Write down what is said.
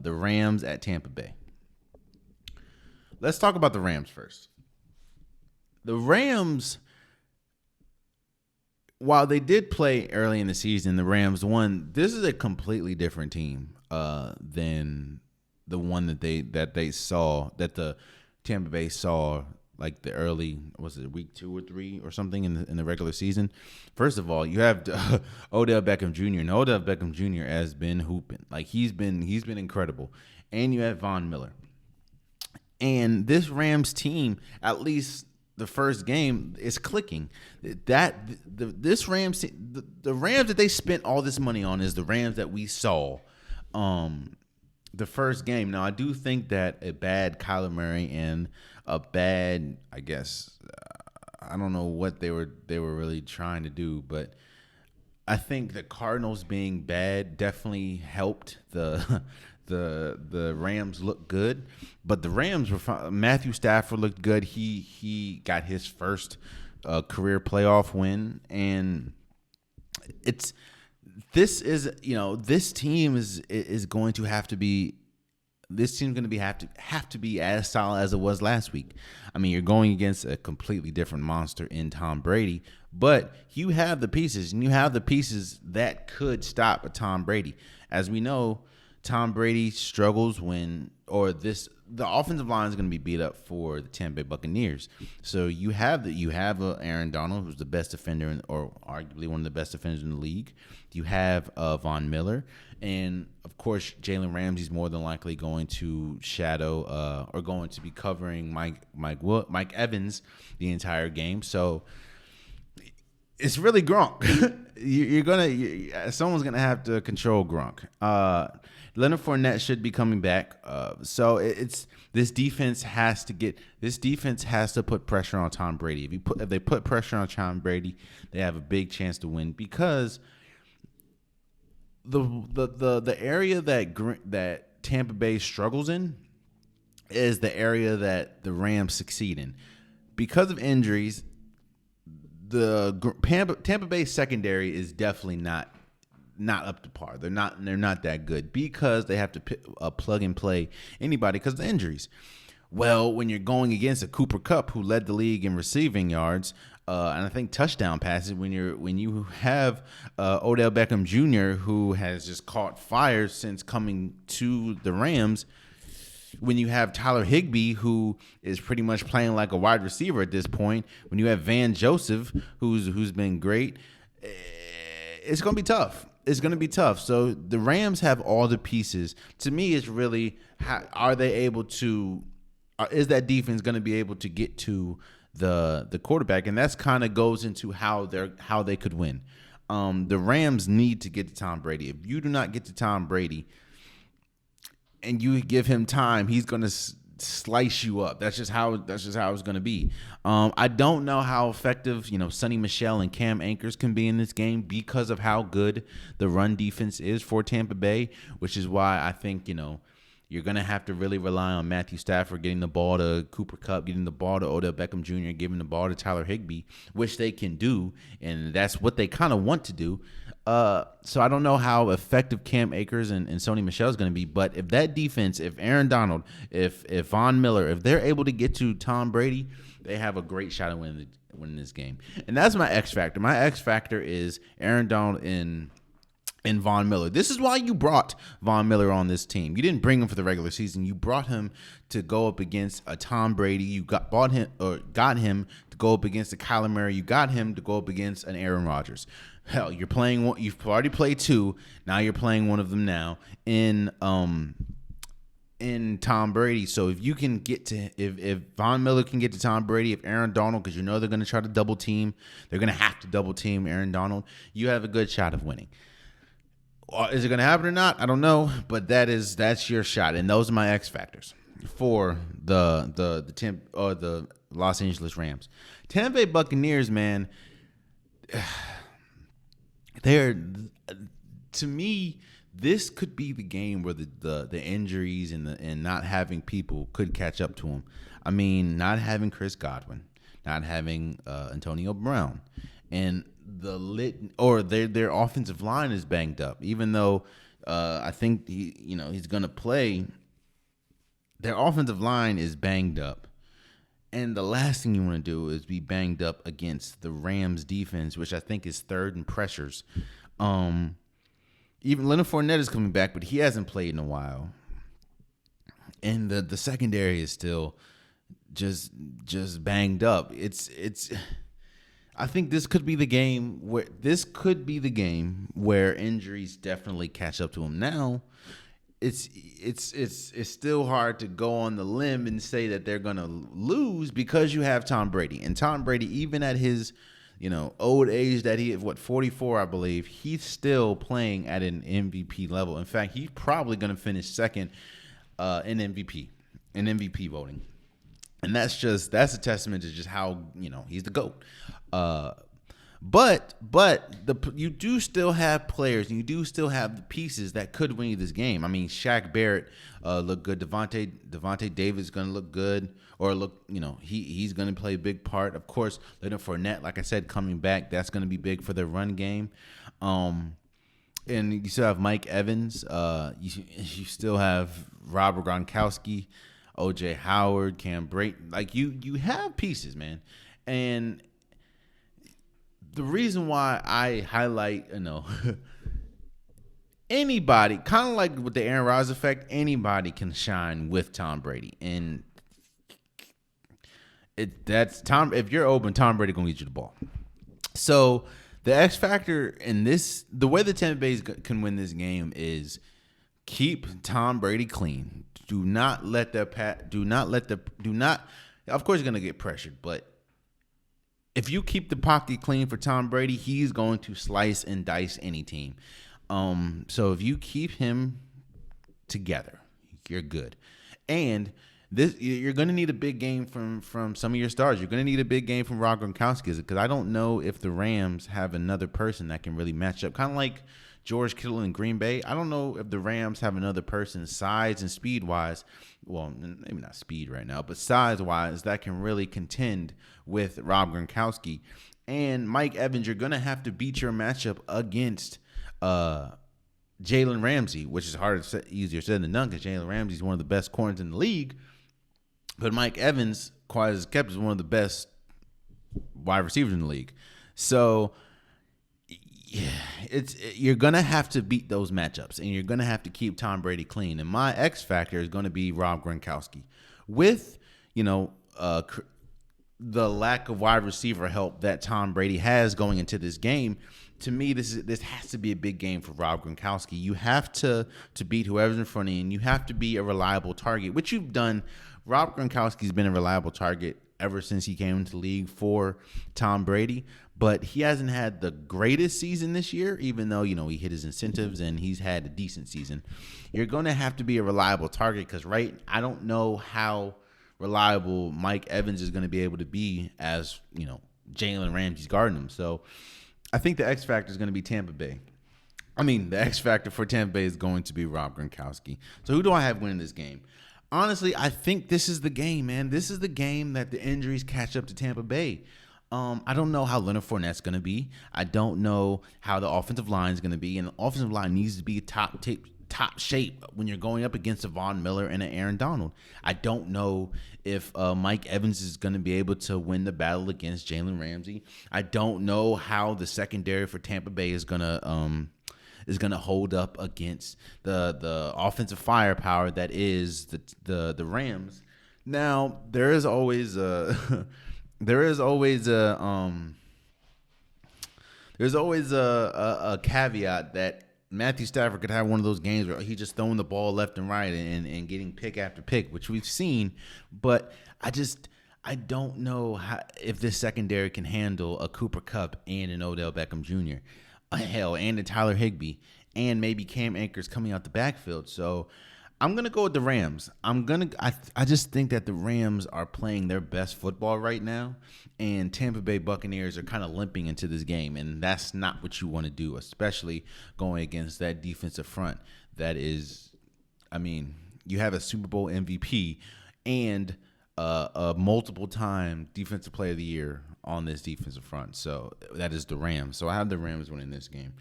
the Rams at Tampa Bay. Let's talk about the Rams first. The Rams, while they did play early in the season, the Rams won. This is a completely different team than the one that the Tampa Bay saw like the early, was it week 2 or 3 or something in the regular season. First of all, you have Odell Beckham Jr. and Odell Beckham Jr. has been hooping. Like he's been incredible. And you have Von Miller. And this Rams team, at least the first game, is clicking. This Rams, the Rams that they spent all this money on is the Rams that we saw the first game. Now, I do think that a bad Kyler Murray and a bad, I guess, I don't know what they were really trying to do, but I think the Cardinals being bad definitely helped the Rams look good. But the Rams were Matthew Stafford looked good. He got his first career playoff win, and this team is going to have to be. This team's going to have to be as solid as it was last week. I mean, you're going against a completely different monster in Tom Brady, but you have the pieces, and you have the pieces that could stop a Tom Brady. As we know, Tom Brady struggles the offensive line is going to be beat up for the Tampa Bay Buccaneers. So you have Aaron Donald, who's the best defender or arguably one of the best defenders in the league. You have Von Miller, and of course Jalen Ramsey's more than likely going to shadow or going to be covering Mike Evans the entire game. So it's really Gronk. Someone's gonna have to control Gronk. Leonard Fournette should be coming back. So this defense has to put pressure on Tom Brady. If they put pressure on Tom Brady, they have a big chance to win, because the area that Tampa Bay struggles in is the area that the Rams succeed in. Because of injuries, the Tampa Bay secondary is definitely not up to par. They're not that good, because they have to plug and play anybody because of the injuries. Well, when you're going against a Cooper Kupp who led the league in receiving yards and I think touchdown passes, when you have Odell Beckham Jr. who has just caught fire since coming to the Rams, when you have Tyler Higbee, who is pretty much playing like a wide receiver at this point, when you have Van Joseph, who's been great, it's going to be tough. It's going to be tough. So the Rams have all the pieces. To me, it's really is that defense going to be able to get to the quarterback? And that's kind of goes into how they could win. The Rams need to get to Tom Brady. If you do not get to Tom Brady and you give him time, he's going to slice you up. That's just how it's going to be. I don't know how effective, Sonny Michel and Cam Akers can be in this game because of how good the run defense is for Tampa Bay, which is why I think, you're going to have to really rely on Matthew Stafford getting the ball to Cooper Kupp, getting the ball to Odell Beckham Jr., giving the ball to Tyler Higbee, which they can do, and that's what they kind of want to do. So I don't know how effective Cam Akers and Sony Michel is going to be, but if that defense, if Aaron Donald, if Von Miller, if they're able to get to Tom Brady, they have a great shot at winning this game. And that's my X factor. My X factor is Aaron Donald and Von Miller. This is why you brought Von Miller on this team. You didn't bring him for the regular season. You brought him to go up against a Tom Brady. You got him to go up against a Kyler Murray. You got him to go up against an Aaron Rodgers. Hell, you're playing one. You've already played two. Now you're playing one of them now in Tom Brady. So if you can get to if Von Miller can get to Tom Brady, if Aaron Donald, because they're going to try to double team, they're going to have to double team Aaron Donald. You have a good shot of winning. Is it going to happen or not? I don't know, but that's your shot, and those are my X factors for the Los Angeles Rams. Tampa Bay Buccaneers, man, to me, this could be the game where the injuries and not having people could catch up to them. I mean, not having Chris Godwin, not having Antonio Brown, and their offensive line is banged up. Even though I think he's gonna play. Their offensive line is banged up. And the last thing you want to do is be banged up against the Rams defense, which I think is third in pressures. Um, Even Leonard Fournette is coming back, but he hasn't played in a while. And the secondary is still just banged up. It's I think this could be the game where injuries definitely catch up to him. Now, it's still hard to go on the limb and say that they're gonna lose because you have Tom Brady. And Tom Brady, even at his old age that he is, 44, I believe, he's still playing at an MVP level. In fact, he's probably gonna finish second in MVP voting. And that's a testament to just how he's the GOAT. But you do still have players, and you do still have the pieces that could win you this game. I mean, Shaq Barrett looked good. Devontae Davis going to look good, or he's going to play a big part. Of course, Leonard Fournette, like I said, coming back, that's going to be big for the run game. And you still have Mike Evans. You still have Robert Gronkowski, O.J. Howard, Cam Brady. Like you have pieces, man, and the reason why I highlight, anybody, kind of like with the Aaron Rodgers effect, anybody can shine with Tom Brady, and that's Tom. If you're open, Tom Brady gonna get you the ball. So the X factor in this, the way the Tampa Bay can win this game is keep Tom Brady clean. Do not let the. Of course, you're gonna get pressured, but if you keep the pocket clean for Tom Brady, he's going to slice and dice any team. So if you keep him together, you're good. And you're going to need a big game from some of your stars. You're going to need a big game from Rob Gronkowski, because I don't know if the Rams have another person that can really match up. Kind of like George Kittle in Green Bay. I don't know if the Rams have another person size and speed wise. Well, maybe not speed right now, but size wise that can really contend with Rob Gronkowski. And Mike Evans, you're going to have to beat your matchup against Jalen Ramsey, which is easier said than done, because Jalen Ramsey is one of the best corners in the league. But Mike Evans, quiet as kept, is one of the best wide receivers in the league. So yeah, you're gonna have to beat those matchups, and you're gonna have to keep Tom Brady clean. And my X factor is going to be Rob Gronkowski, with the lack of wide receiver help that Tom Brady has going into this game. To me, this has to be a big game for Rob Gronkowski. You have to beat whoever's in front of you, and you have to be a reliable target, which you've done. Rob Gronkowski's been a reliable target ever since he came into the league for Tom Brady, but he hasn't had the greatest season this year, even though, he hit his incentives and he's had a decent season. You're going to have to be a reliable target, because I don't know how reliable Mike Evans is going to be able to be as, Jalen Ramsey's guarding him. So I think the X factor is going to be Tampa Bay. The X factor for Tampa Bay is going to be Rob Gronkowski. So who do I have winning this game? Honestly, I think this is the game, man. This is the game that the injuries catch up to Tampa Bay. I don't know how Leonard Fournette's going to be. I don't know how the offensive line is going to be. And the offensive line needs to be top shape when you're going up against a Von Miller and an Aaron Donald. I don't know if Mike Evans is going to be able to win the battle against Jalen Ramsey. I don't know how the secondary for Tampa Bay is going to hold up against the offensive firepower that is the Rams. Now, there's always a caveat that Matthew Stafford could have one of those games where he's just throwing the ball left and right and getting pick after pick, which we've seen. But I don't know if this secondary can handle a Cooper Kupp and an Odell Beckham Jr. Hell, and a Tyler Higbee, and maybe Cam Akers coming out the backfield. So I'm going to go with the Rams. I just think that the Rams are playing their best football right now, and Tampa Bay Buccaneers are kind of limping into this game, and that's not what you want to do, especially going against that defensive front that is, you have a Super Bowl MVP and a multiple-time Defensive Player of the Year on this defensive front. So that is the Rams. So I have the Rams winning this game.